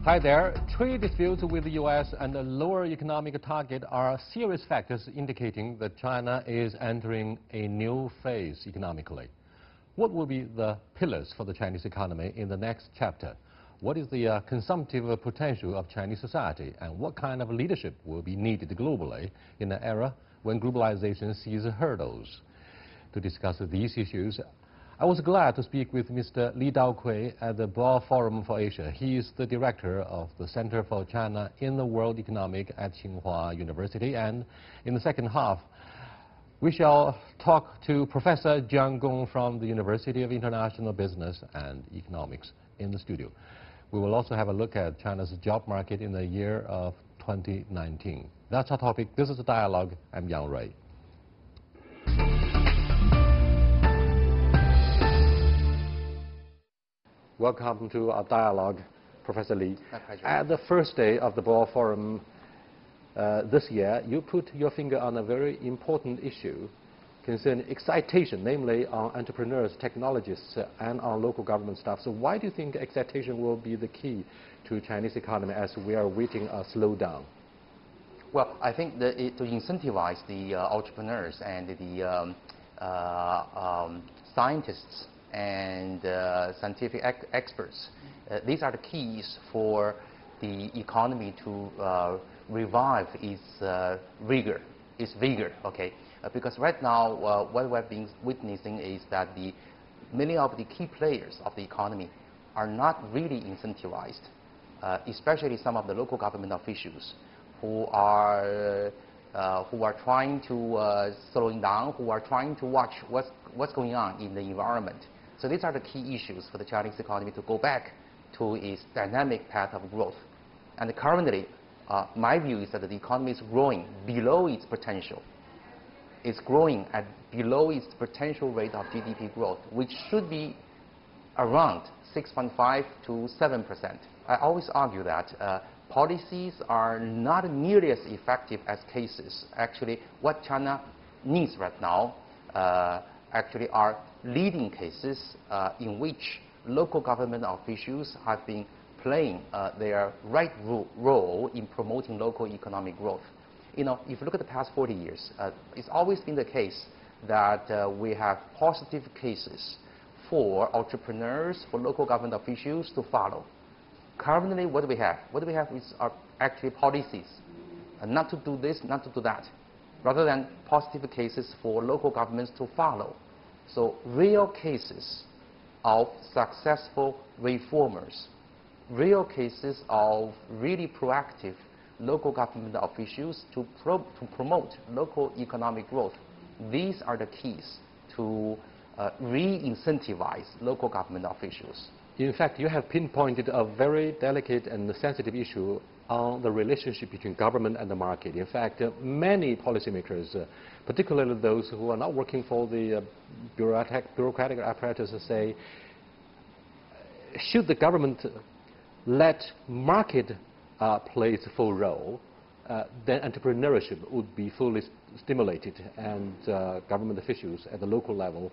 Hi there. Trade disputes with the U.S. and a lower economic target are serious factors indicating that China is entering a new phase economically. What will be the pillars for the Chinese economy in the next chapter? What is the consumptive potential of Chinese society, and what kind of leadership will be needed globally in an era when globalization sees hurdles? To discuss these issues, I was glad to speak with Mr. Li Daokui at the Boao Forum for Asia. He is the director of the Center for China in the World Economic at Tsinghua University. And in the second half, we shall talk to Professor Jiang Gong from the University of International Business and Economics in the studio. We will also have a look at China's job market in the year of 2019. That's our topic. This is a dialogue. I'm Yang Rui. Welcome to our dialogue, Professor Li. My pleasure. At the first day of the Boao Forum this year, you put your finger on a very important issue concerning excitation, namely on entrepreneurs, technologists, and on local government staff. So why do you think excitation will be the key to Chinese economy as we are waiting a slowdown? Well, I think that to incentivize the entrepreneurs and the scientists and scientific experts, these are the keys for the economy to revive its vigor, okay? Because right now, what we've been witnessing is that many of the key players of the economy are not really incentivized, especially some of the local government officials who are trying to slow down, who are trying to watch what's going on in the environment. So these are the key issues for the Chinese economy to go back to its dynamic path of growth. And currently, my view is that the economy is growing below its potential. It's growing at below its potential rate of GDP growth, which should be around 6.5 to 7%. I always argue that policies are not nearly as effective as cases. Actually, what China needs right now actually are leading cases in which local government officials have been playing their right role in promoting local economic growth. You know, if you look at the past 40 years, it's always been the case that we have positive cases for entrepreneurs, for local government officials to follow. Currently, what do we have? What we have is actually policies, not to do this, not to do that, rather than positive cases for local governments to follow. So real cases of successful reformers, real cases of really proactive local government officials to promote local economic growth. These are the keys to re-incentivize local government officials. In fact, you have pinpointed a very delicate and sensitive issue on the relationship between government and the market. In fact, many policymakers, particularly those who are not working for the bureaucratic apparatus, say, should the government let market play its full role, then entrepreneurship would be fully stimulated, and government officials at the local level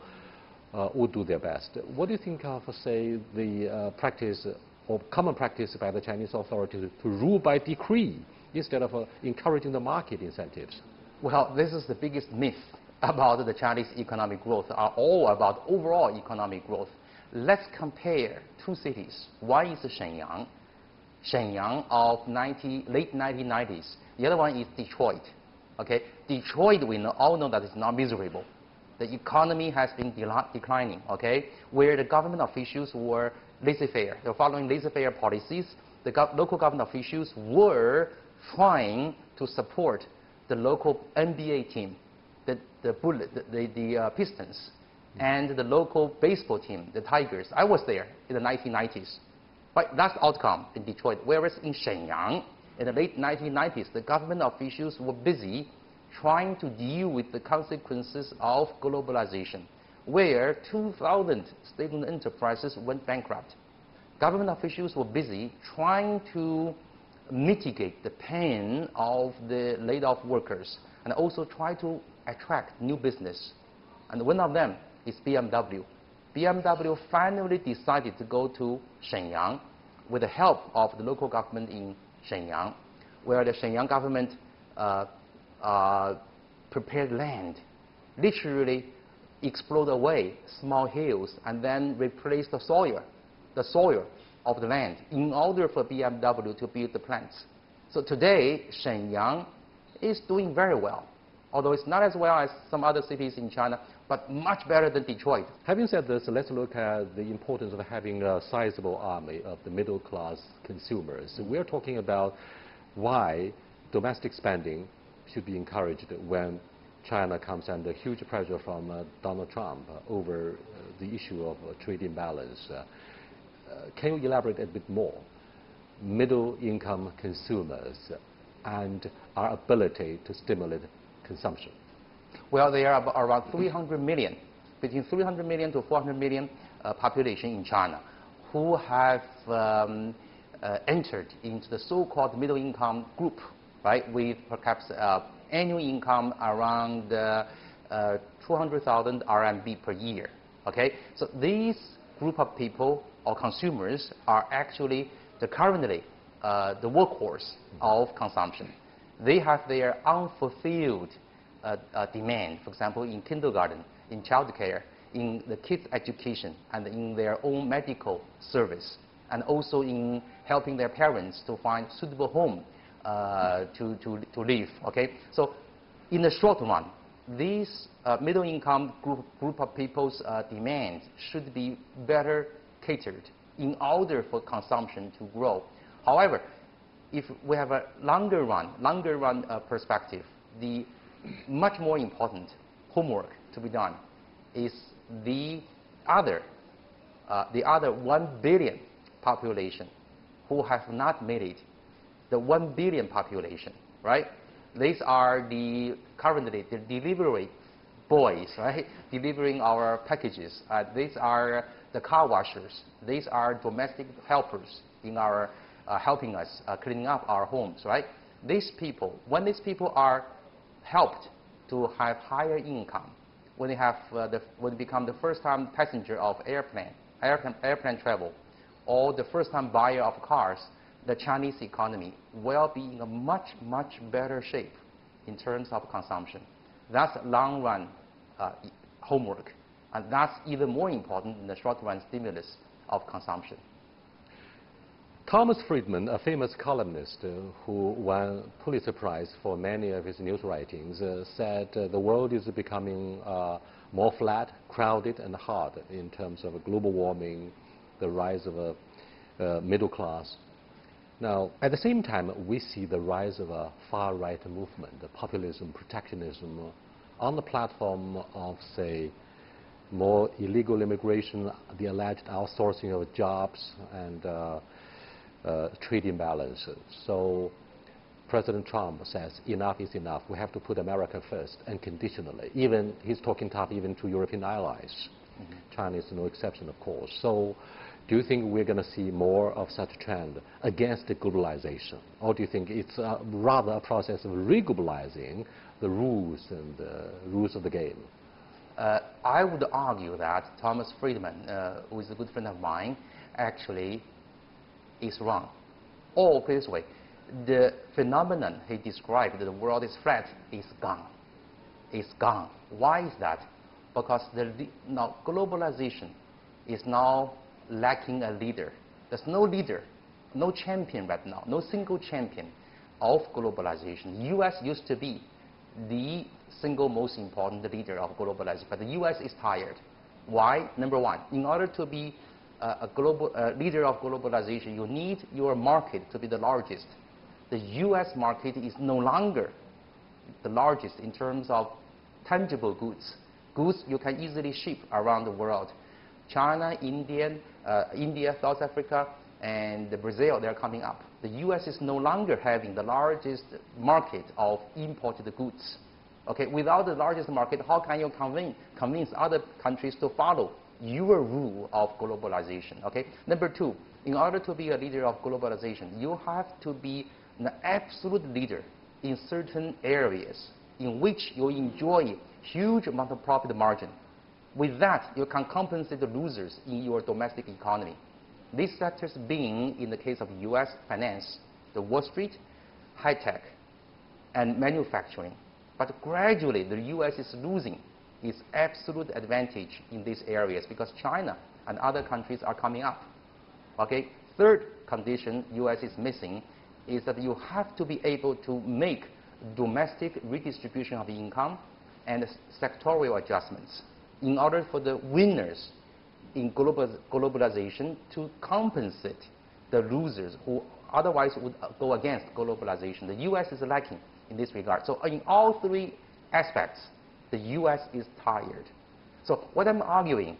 would do their best. What do you think of, say, the practice or common practice by the Chinese authorities to rule by decree instead of encouraging the market incentives? Well, this is the biggest myth about the Chinese economic growth, are all about overall economic growth. Let's compare two cities. One is Shenyang of late 1990s. The other one is Detroit. Okay, Detroit, we all know that it's not miserable. The economy has been declining, okay, where the government officials were laissez-faire. They were following laissez-faire policies. The local government officials were trying to support the local NBA team, the Pistons, and the local baseball team, the Tigers. I was there in the 1990s. But that's the outcome in Detroit. Whereas in Shenyang, in the late 1990s, the government officials were busy trying to deal with the consequences of globalization, where 2,000 state-owned enterprises went bankrupt. Government officials were busy trying to mitigate the pain of the laid-off workers and also try to attract new business. And one of them is BMW. BMW finally decided to go to Shenyang with the help of the local government in Shenyang, where the Shenyang government prepared land, literally explode away small hills and then replace the soil of the land in order for BMW to build the plants. So today, Shenyang is doing very well, although it's not as well as some other cities in China, but much better than Detroit. Having said this, let's look at the importance of having a sizable army of the middle-class consumers. We're talking about why domestic spending should be encouraged when China comes under huge pressure from Donald Trump over the issue of trade imbalance. Can you elaborate a bit more? Middle-income consumers and our ability to stimulate consumption. Well, there are around 300 million, between 300 million to 400 million population in China who have entered into the so-called middle-income group, right, with perhaps annual income around 200,000 RMB per year. Okay, so these group of people or consumers are actually currently the workhorse of consumption. They have their unfulfilled demand, for example, in kindergarten, in childcare, in the kids' education, and in their own medical service, and also in helping their parents to find suitable home to live. Okay, so in the short run, these middle-income group of people's demands should be better catered in order for consumption to grow. However, if we have a longer run perspective, the much more important homework to be done is the other 1 billion population who have not made it. The 1 billion population, right? These are currently the delivery boys, right? Delivering our packages. These are the car washers. These are domestic helpers in our helping us cleaning up our homes, right? These people, when these people are helped to have higher income, when they become the first-time passenger of airplane travel, or the first-time buyer of cars, the Chinese economy will be in a much, much better shape in terms of consumption. That's long-run homework, and that's even more important than the short-run stimulus of consumption. Thomas Friedman, a famous columnist who won Pulitzer Prize for many of his news writings, said the world is becoming more flat, crowded, and hard in terms of global warming, the rise of a middle class. Now, at the same time, we see the rise of a far-right movement, the populism, protectionism, on the platform of, say, more illegal immigration, the alleged outsourcing of jobs, and trade imbalances. So President Trump says enough is enough. We have to put America first, unconditionally. Even he's talking tough even to European allies. China is no exception, of course. So do you think we're going to see more of such a trend against the globalization? Or do you think it's rather a process of re-globalizing the rules and the rules of the game? I would argue that Thomas Friedman, who is a good friend of mine, actually is wrong. Or put it this way, the phenomenon he described, that the world is flat, is gone. It's gone. Why is that? Because now globalization is now lacking a leader. There's no leader, no champion right now, no single champion of globalization. The U.S. used to be the single most important leader of globalization, but the U.S. is tired. Why? Number one, in order to be a global leader of globalization, you need your market to be the largest. The U.S. market is no longer the largest in terms of tangible goods. Goods you can easily ship around the world. China, India, South Africa, and Brazil, they're coming up. The U.S. is no longer having the largest market of imported goods. Okay, without the largest market, how can you convince other countries to follow your rule of globalization? Okay. Number two, in order to be a leader of globalization, you have to be an absolute leader in certain areas in which you enjoy huge amount of profit margin. With that, you can compensate the losers in your domestic economy. These sectors being, in the case of U.S. finance, the Wall Street, high tech, and manufacturing. But gradually, the U.S. is losing its absolute advantage in these areas because China and other countries are coming up. Okay? Third condition U.S. is missing is that you have to be able to make domestic redistribution of income and sectorial adjustments in order for the winners in globalization to compensate the losers who otherwise would go against globalization. The U.S. is lacking in this regard. So in all three aspects, the U.S. is tired. So what I'm arguing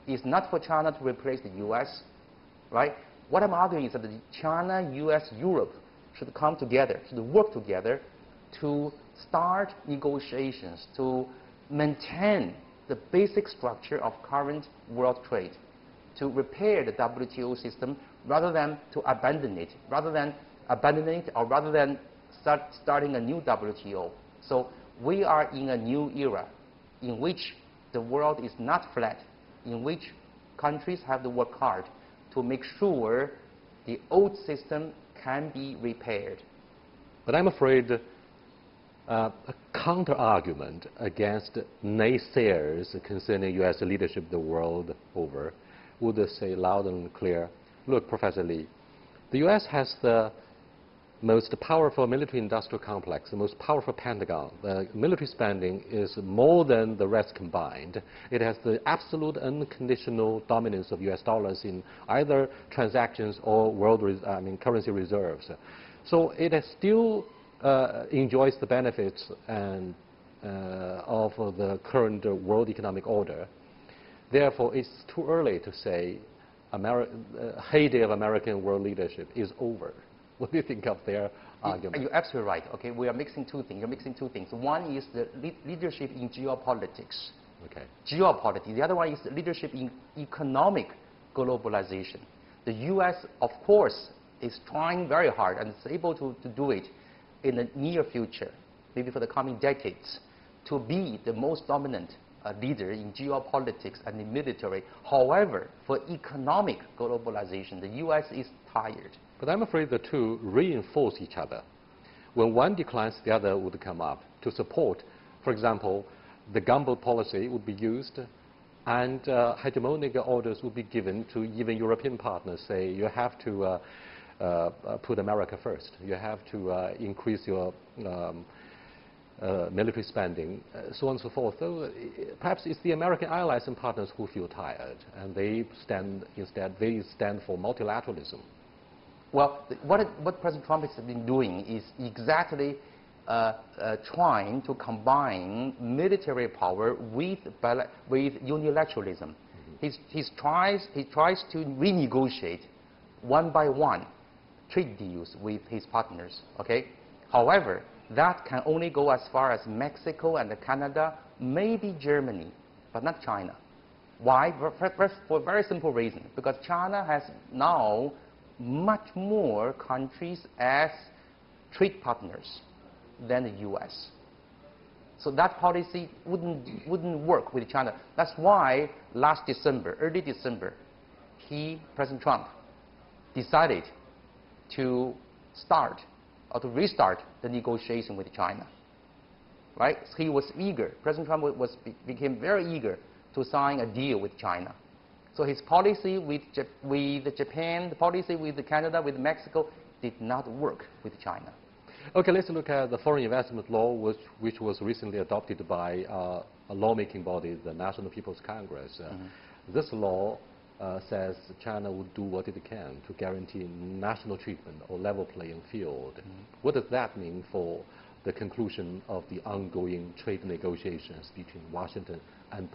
is not for China to replace the U.S., right? What I'm arguing is that China, U.S., Europe should come together, should work together to start negotiations, to maintain the basic structure of current world trade, to repair the WTO system rather than to abandon it, or rather than starting a new WTO. So we are in a new era in which the world is not flat, in which countries have to work hard to make sure the old system can be repaired. But I'm afraid a counter-argument against naysayers concerning U.S. leadership the world over would say loud and clear, look, Professor Lee, the U.S. has the most powerful military-industrial complex, the most powerful Pentagon. The military spending is more than the rest combined. It has the absolute unconditional dominance of U.S. dollars in either transactions or currency reserves. So it is still enjoys the benefits of the current world economic order. Therefore, it's too early to say heyday of American world leadership is over. What do you think of their argument? You're absolutely right. Okay, we are mixing two things. You're mixing two things. One is the leadership in geopolitics. Okay. Geopolitics. The other one is the leadership in economic globalization. The U.S., of course, is trying very hard and is able to do it in the near future, maybe for the coming decades, to be the most dominant leader in geopolitics and in military. However, for economic globalization, the U.S. is tired. But I'm afraid the two reinforce each other. When one declines, the other would come up to support. For example, the gumbo policy would be used, and hegemonic orders would be given to even European partners, say, you have to put America first. You have to increase your military spending, so on and so forth. So perhaps it's the American allies and partners who feel tired, and they stand for multilateralism. Well, what President Trump has been doing is exactly trying to combine military power with unilateralism. He tries to renegotiate one by one trade deals with his partners. Okay. However, that can only go as far as Mexico and Canada, maybe Germany, but not China. Why? For a very simple reason. Because China has now much more countries as trade partners than the U.S. So that policy wouldn't work with China. That's why last December, early December, President Trump, decided to start or to restart the negotiation with China. Right? He was eager. President Trump became very eager to sign a deal with China. So his policy with Japan, the policy with Canada, with Mexico, did not work with China. Okay, let's look at the foreign investment law, which was recently adopted by a lawmaking body, the National People's Congress. This law says China would do what it can to guarantee national treatment or level playing field. What does that mean for the conclusion of the ongoing trade negotiations between Washington and Beijing?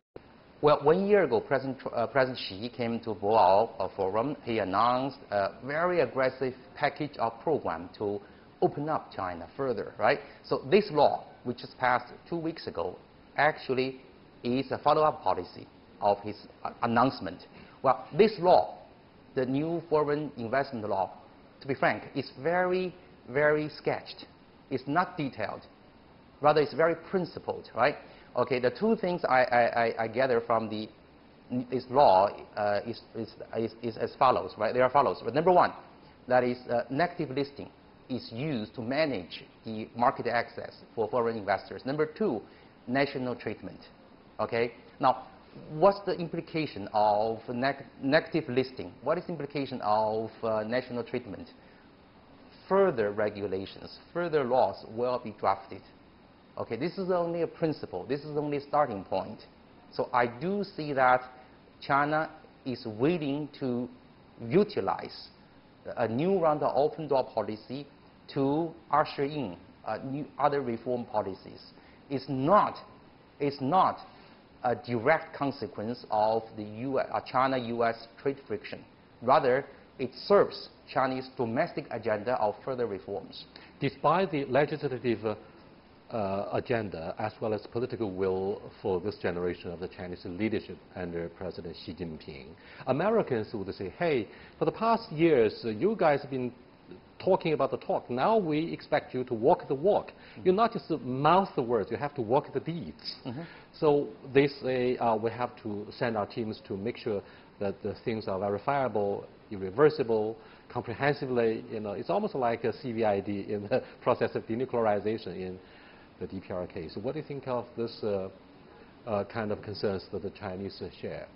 Well, 1 year ago, President Xi came to Boao Forum. He announced a very aggressive package of program to open up China further, right? So this law, which was passed 2 weeks ago, actually is a follow-up policy of his announcement. Well, this law, the new foreign investment law, to be frank, is very, very sketched. It's not detailed. Rather, it's very principled, right? Okay, the two things I gather from the law is as follows, right? They are follows. But number one, that is negative listing is used to manage the market access for foreign investors. Number two, national treatment. Okay. Now, what's the implication of negative listing? What is the implication of national treatment? Further regulations, further laws will be drafted. Okay, this is only a principle. This is only a starting point. So I do see that China is willing to utilize a new round of open door policy to usher in other reform policies. It's not a direct consequence of the China-U.S. trade friction. Rather, it serves Chinese domestic agenda of further reforms. Despite the legislative agenda as well as political will for this generation of the Chinese leadership under President Xi Jinping, Americans would say, hey, for the past years, you guys have been talking about the talk. Now we expect you to walk the walk. Mm-hmm. You not just mouth the words, you have to walk the deeds. Mm-hmm. So they say we have to send our teams to make sure that the things are verifiable, irreversible, comprehensively. You know, it's almost like a CVID in the process of denuclearization in the DPR case. So what do you think of this kind of concerns that the Chinese share?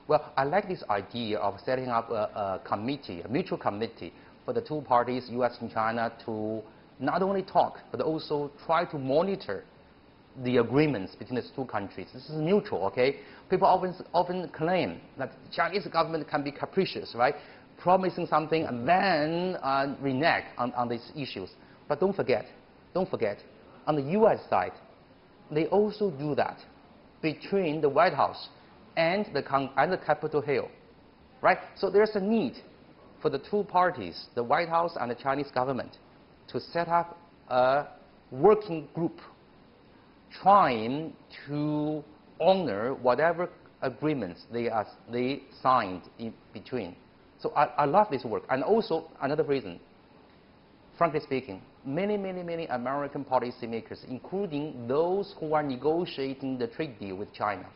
Well, I like this idea of setting up a committee, a mutual committee for the two parties, U.S. and China, to not only talk, but also try to monitor the agreements between these two countries. This is mutual, okay? People often claim that the Chinese government can be capricious, right? Promising something and then renege on these issues. But don't forget, on the U.S. side, they also do that between the White House and the Capitol Hill, right? So there's a need for the two parties, the White House and the Chinese government, to set up a working group trying to honor whatever agreements they signed in between. So I love this work. And also, another reason, frankly speaking, many American policymakers, including those who are negotiating the trade deal with China,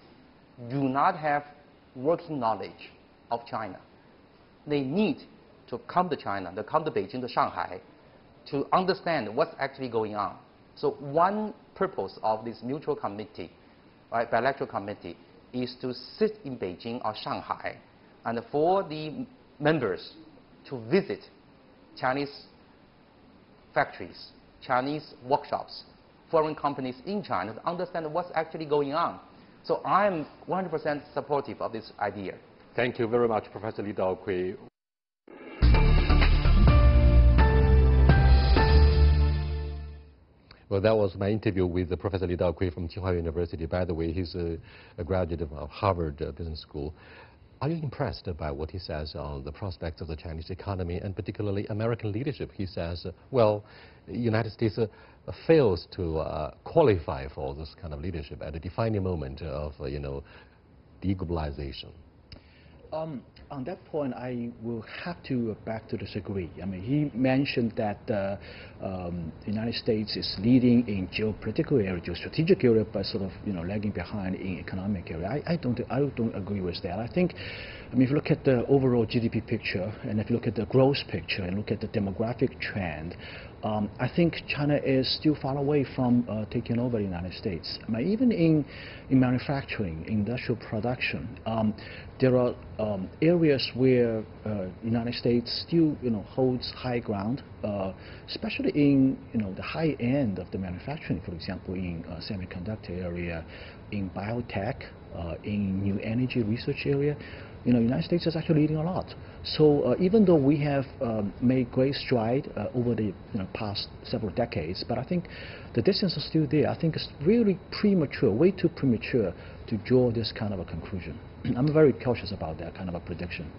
do not have working knowledge of China. They need to come to China, they come to Beijing, to Shanghai, to understand what's actually going on. So one purpose of this mutual committee, right, bilateral committee, is to sit in Beijing or Shanghai, and for the members to visit Chinese factories, Chinese workshops, foreign companies in China, to understand what's actually going on. So I'm 100% supportive of this idea. Thank you very much, Professor Li Daokui. Well, that was my interview with Professor Li Daokui from Tsinghua University. By the way, he's a graduate of Harvard Business School. Are you impressed by what he says on the prospects of the Chinese economy and particularly American leadership? He says, well, the United States fails to qualify for this kind of leadership at a defining moment of, deglobalization. On that point, I will have to beg to disagree. I mean, he mentioned that the United States is leading in geopolitical area, geostrategic area, but sort of lagging behind in economic area. I don't agree with that. I think, if you look at the overall GDP picture, and if you look at the growth picture, and look at the demographic trend, I think China is still far away from taking over the United States. I mean, even in manufacturing, industrial production, there are areas where the United States still holds high ground, especially in the high end of the manufacturing, for example, in semiconductor area, in biotech, in new energy research area. The United States is actually leading a lot. So even though we have made great stride over the past several decades, but I think the distance is still there. I think it's really premature, way too premature to draw this kind of a conclusion. I'm very cautious about that kind of a prediction.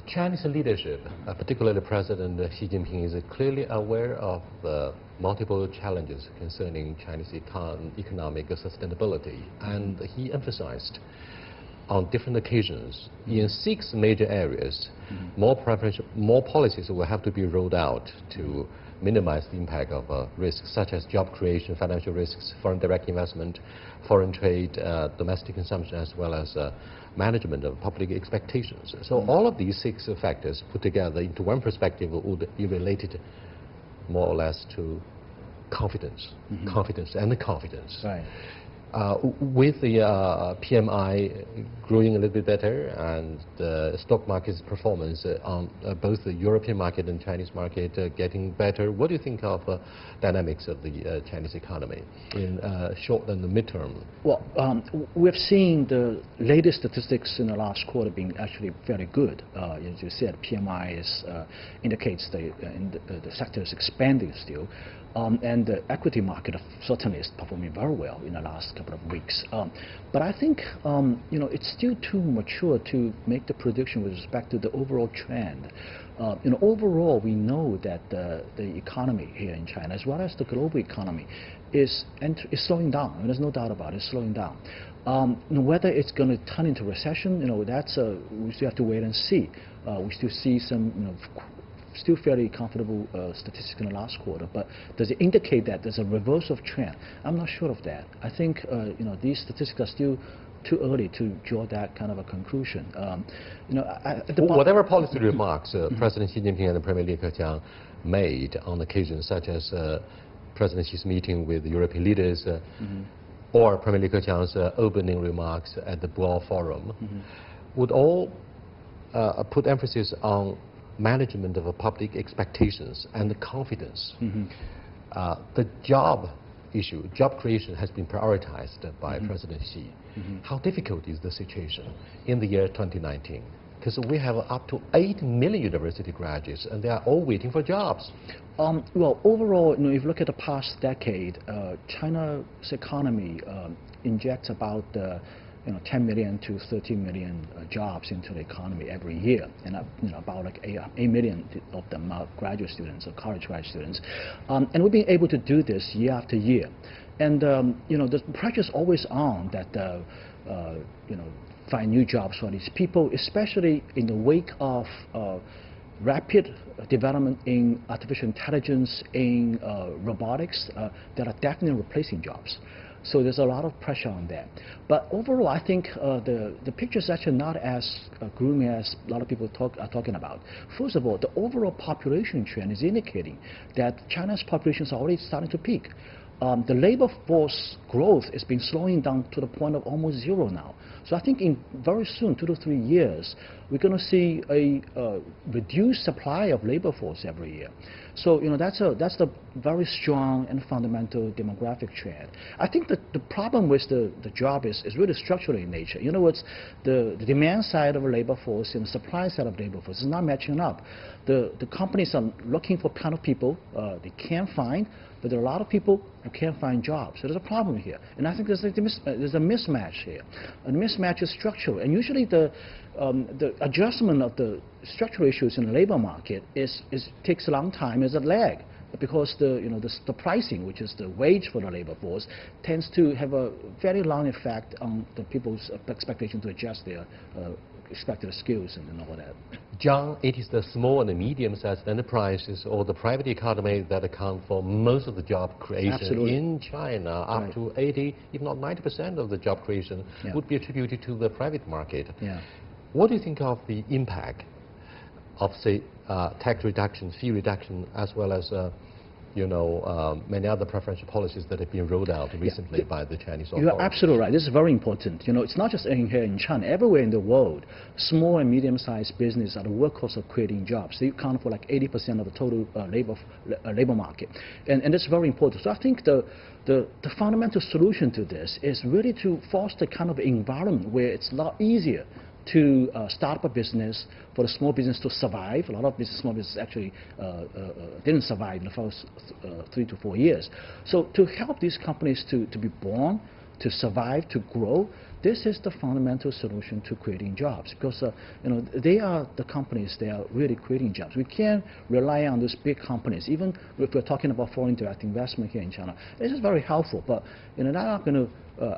Chinese leadership, particularly President Xi Jinping, is clearly aware of the multiple challenges concerning Chinese economic sustainability, and he emphasized on different occasions in 6 major areas, more policies will have to be rolled out to minimize the impact of risks such as job creation, financial risks, foreign direct investment, foreign trade, domestic consumption, as well as management of public expectations. So all of these 6 factors put together into one perspective would be related more or less to confidence, confidence and confidence. Right. With the PMI growing a little bit better and the stock market's performance on both the European market and Chinese market getting better, what do you think of dynamics of the Chinese economy in short and the midterm? Well, we've seen the latest statistics in the last quarter being actually very good. As you said, PMI indicates the sector is expanding still. And the equity market certainly is performing very well in the last couple of weeks. But I think it's still too mature to make the prediction with respect to the overall trend. Overall, we know that the economy here in China, as well as the global economy, is slowing down. There's no doubt about it, it's slowing down. Whether it's going to turn into recession, that's we still have to wait and see. We still see some, still fairly comfortable statistics in the last quarter, but does it indicate that there's a reverse of trend? I'm not sure of that. I think these statistics are still too early to draw that kind of a conclusion. Whatever policy remarks President Xi Jinping and Premier Li Keqiang made on occasions such as President Xi's meeting with European leaders or Premier Li Keqiang's opening remarks at the Boao Forum would all put emphasis on management of public expectations and the confidence. The job issue, job creation, has been prioritized by President Xi. How difficult is the situation in the year 2019? Because we have up to 8 million university graduates and they are all waiting for jobs. Well, overall, if you look at the past decade, China's economy injects about 10 million to 13 million jobs into the economy every year, and about like 8 million of them are graduate students or college graduate students, and we've been able to do this year after year, and the pressure is always on that find new jobs for these people, especially in the wake of rapid development in artificial intelligence, in robotics, that are definitely replacing jobs. So there's a lot of pressure on that. But overall, I think the picture is actually not as gloomy as a lot of people are talking about. First of all, the overall population trend is indicating that China's population is already starting to peak. The labor force growth has been slowing down to the point of almost zero now. So I think in very soon, 2 to 3 years, we're going to see a reduced supply of labor force every year. So that's the very strong and fundamental demographic trend. I think that the problem with the job is really structural in nature. In other words, the demand side of the labor force and the supply side of labor force is not matching up. The companies are looking for kind of people they can't find, but there are a lot of people who can't find jobs. So there's a problem here. And I think there's a mismatch here. And the mismatch is structural. And usually the adjustment of the structural issues in the labor market takes a long time as a lag, because the pricing, which is the wage for the labor force, tends to have a very long effect on the people's expectation to adjust their expected skills and all that. John, it is the small and the medium-sized enterprises or the private economy that account for most of the job creation in China. Up to 80, if not 90% of the job creation would be attributed to the private market. What do you think of the impact of, say, tax reduction, fee reduction, as well as many other preferential policies that have been rolled out recently by the Chinese authorities? You're absolutely right. This is very important. It's not just here in China. Everywhere in the world, small and medium-sized business are the workhorse of creating jobs. They account for like 80% of the total labor market, and that's very important. So I think the fundamental solution to this is really to foster kind of environment where it's a lot easier to start up a business, for the small business to survive. A lot of small businesses actually didn't survive in the first 3 to 4 years. So to help these companies to be born, to survive, to grow, this is the fundamental solution to creating jobs, because they are the companies that are really creating jobs. We can't rely on those big companies. Even if we're talking about foreign direct investment here in China, this is very helpful, but they're not going to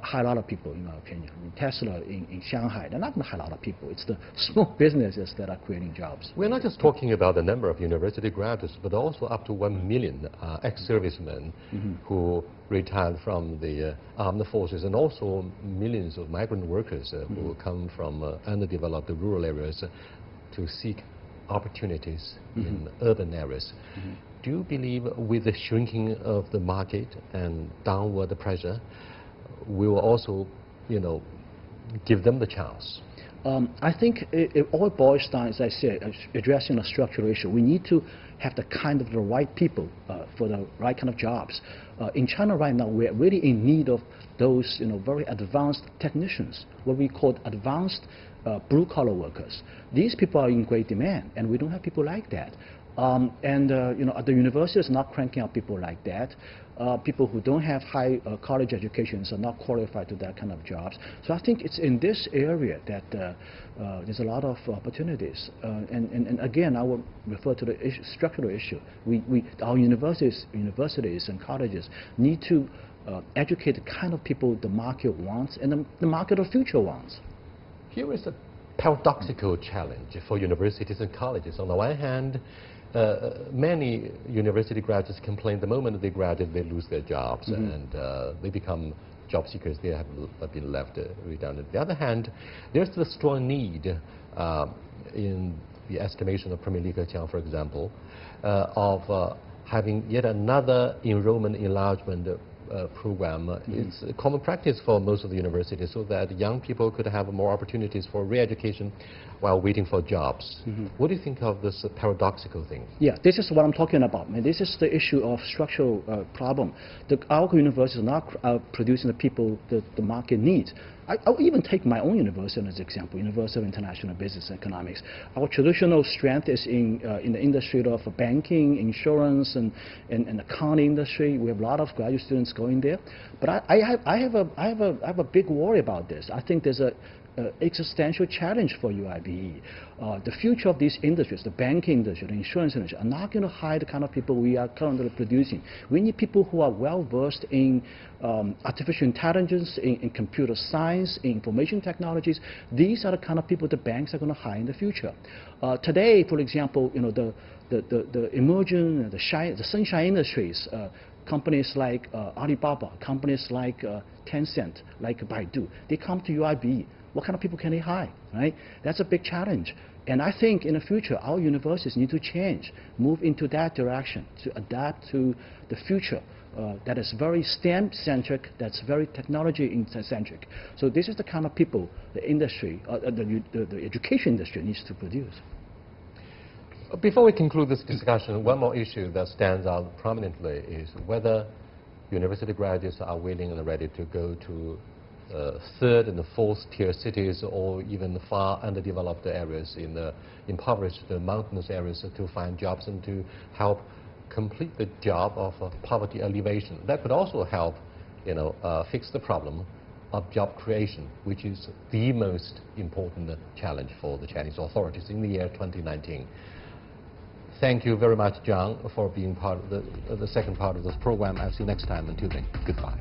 hire a lot of people, in my opinion. I mean, Tesla in Shanghai, they're not going to hire a lot of people. It's the small businesses that are creating jobs. We're not just talking about the number of university graduates, but also up to 1 million ex-servicemen who retired from the armed forces, and also millions of migrant workers who come from underdeveloped rural areas to seek opportunities in urban areas. Do you believe with the shrinking of the market and downward pressure, we will also, give them the chance? I think it all boils down, as I said, addressing a structural issue. We need to have the right people for the right kind of jobs. In China right now, we're really in need of those, very advanced technicians, what we call advanced blue-collar workers. These people are in great demand, and we don't have people like that. The universities are not cranking out people like that. People who don't have high college educations are not qualified to that kind of jobs. So I think it's in this area that there's a lot of opportunities. And again, I will refer to the structural issue. Our universities and colleges need to educate the kind of people the market wants and the market of future wants. Here is a paradoxical challenge for universities and colleges. On the one hand, many university graduates complain the moment they graduate, they lose their jobs and they become job seekers. They have been left redundant. On the other hand, there's the strong need in the estimation of Premier Li Keqiang, for example, of having yet another enrollment enlargement program. It's a common practice for most of the universities, so that young people could have more opportunities for re-education while waiting for jobs. What do you think of this paradoxical thing? Yeah, this is what I'm talking about. This is the issue of structural problem. Our universities are not producing the people that the market needs. I'll even take my own university as an example, University of International Business and Economics. Our traditional strength is in the industry of banking, insurance, and accounting industry. We have a lot of graduate students going there. But I have a big worry about this. I think there's a existential challenge for UIBE. The future of these industries, the banking industry, the insurance industry, are not going to hire the kind of people we are currently producing. We need people who are well versed in artificial intelligence, in computer science, in information technologies. These are the kind of people the banks are going to hire in the future. Today, for example, the emerging, the sunshine industries, companies like Alibaba, companies like Tencent, like Baidu, they come to UIBE. What kind of people can they hire, right? That's a big challenge. And I think in the future, our universities need to change, move into that direction to adapt to the future that is very STEM-centric, that's very technology-centric. So this is the kind of people the industry, the education industry needs to produce. Before we conclude this discussion, one more issue that stands out prominently is whether university graduates are willing and ready to go to third and fourth tier cities, or even far underdeveloped areas in the impoverished mountainous areas, to find jobs and to help complete the job of poverty alleviation. That could also help, fix the problem of job creation, which is the most important challenge for the Chinese authorities in the year 2019. Thank you very much, John, for being part of the second part of this program. I'll see you next time. Until then, goodbye.